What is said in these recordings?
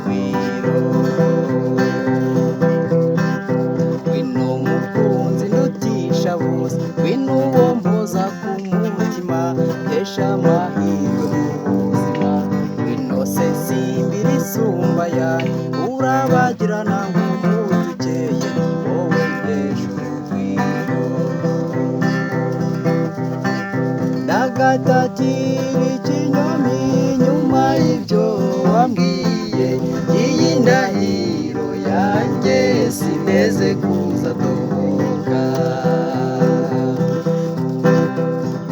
urugwiro. Ngwino mukunzi ndutisha bose, ngwino uwo mpoza ku mutima, mpesha amahirwe mu buzima. Ngwino se simbira isumba yawe, urabagirana nk'umuti ukeye, wowe mpesha urugwiro. Ndagatatira ikinyoma inyuma y'ibyo wambwiye, iyi ndahiro yanjye sineze kuza dohoka.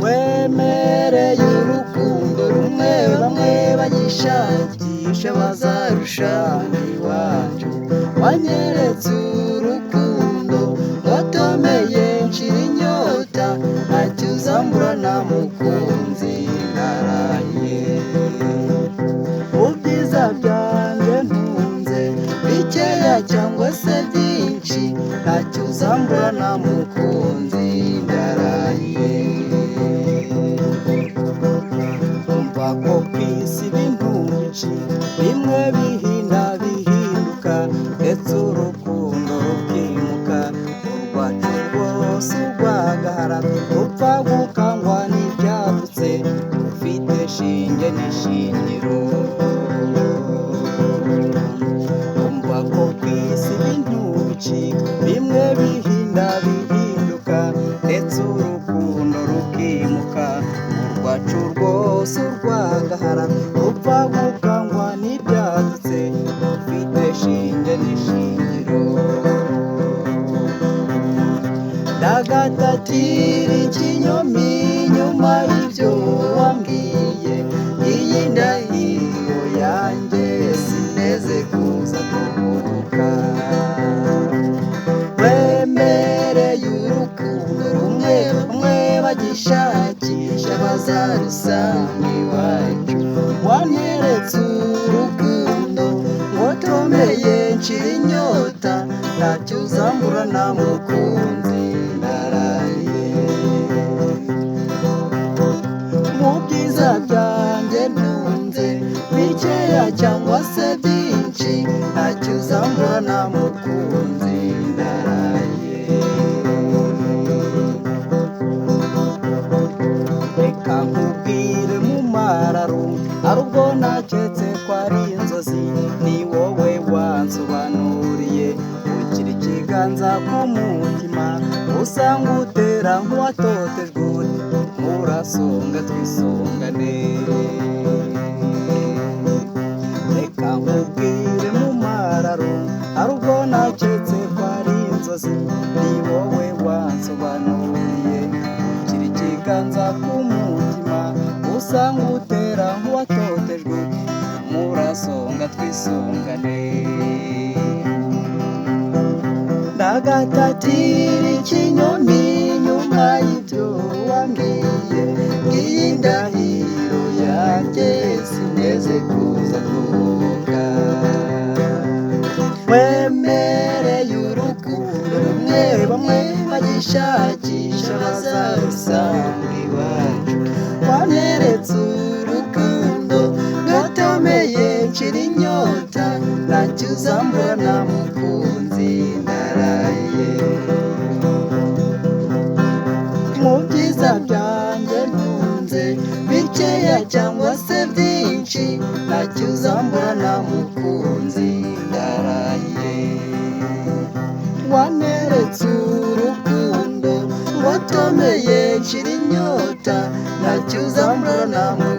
Wemereye urukundo rumwe bamwe bagishakisha bazarushana iwacu, wanyeretse urukundo watomeye nshira inyota, ntacyo uzamburana mukunzi narahiye. Ubwiza byanjye ntunze bikeya cyangwa se byinshi, ntacyo uzamburana mukunzi ndarahiye. Umva ko ku isi ibintu byinshi bimwe bihinda bihinduka, ndetse urukundo rukimuka, urwacu rwose urwagahara rupfa gukangwa n'ibyadutse, rufite shinge n'ishingiro. Umva ko ku isi ibintu bicika bimwe bihinda bihinduka, ndetse urukundo rukimuka, urwacu rwose urwagahara rupfa gukangwa n'ibyadutse, rufite shinge n'ishingiro. Ndagatatira ikinyoma inyuma y'ibyo wambwiye, iyi ndahiro yanjye sineze kuza dohoka. Wemereye urukundo rumwe bamwe bagishakisha bazarusanga iwacu, wanyeretse urukundo watomeye nshira inyota, ntacyo uzamburana mukunzi ndarahiye. Mu byiza byanjye ntunze bikeya cyangwa se byinshi, ntacyo uzamburana mukunzi ndarahiye. Reka nkubwire mu mararungu, hari ubwo naketse ko ari inzozi, ni wowe wansobanuriye, ugira ikiganza ku mutima, usanga utera nk'uwatotejwe uri, murasonga twisungane. Reka nkubwire mu mararungu, hari ubwo naketse ko ari inzozi, ni wowe wansobanuriye, ugira ikiganza ku mutima, usanga utera nk'uwatotejwe, murasonga twisungane. Ndagatatira ikinyoma inyuma y'ibyo wambwiye, ngiyi ndahiro yanjye sineze kuza dohoka. Wemereye urukundo rumwe bamwe bagishakisha bazarusanga iwacu, wanyeretse urukundo gatomeye nshira inyota, ntacyo uzamburana mukunzi ndarahiye. Mu byiza byanjye ntunze bikeya cyangwa se byinshi, ntacyo uzamburana mukunzi ndarahiye. Waneretse urukundo watomeye nshira inyota, ntacyo uzamburana mukunzi.